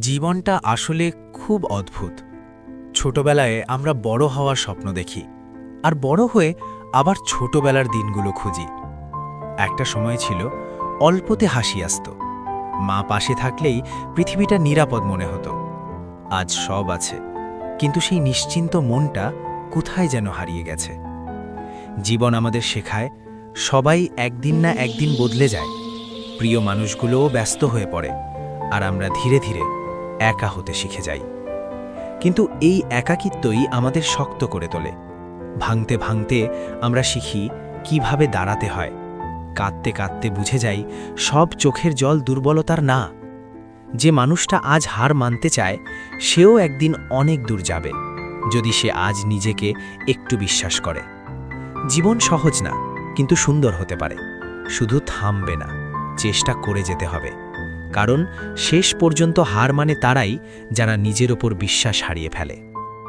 জীবনটা আসলে খুব অদ্ভুত। ছোটবেলায় আমরা বড় হওয়ার স্বপ্ন দেখি, আর বড় হয়ে আবার ছোটবেলার দিনগুলো খুঁজি। একটা সময় ছিল অল্পতে হাসি আসত, মা পাশে থাকলেই পৃথিবীটা নিরাপদ মনে হতো। আজ সব আছে, কিন্তু সেই নিশ্চিন্ত মনটা কোথায় যেন হারিয়ে গেছে। জীবন আমাদের শেখায় সবাই একদিন না একদিন বদলে যায়, প্রিয় মানুষগুলোও ব্যস্ত হয়ে পড়ে, আর আমরা ধীরে ধীরে একা হতে শিখে যাই। কিন্তু এই একাকিত্বই আমাদের শক্ত করে তোলে। ভাঙতে ভাঙতে আমরা শিখি কিভাবে দাঁড়াতে হয়। কাঁদতে কাঁদতে বুঝে যাই সব চোখের জল দুর্বলতার না। যে মানুষটা আজ হার মানতে চায়, সেও একদিন অনেক দূর যাবে, যদি সে আজ নিজেকে একটু বিশ্বাস করে। জীবন সহজ না, কিন্তু সুন্দর হতে পারে। শুধু থামবে না, চেষ্টা করে যেতে হবে। কারণ শেষ পর্যন্ত হার মানে তারাই যারা নিজের ওপর বিশ্বাস হারিয়ে ফেলে।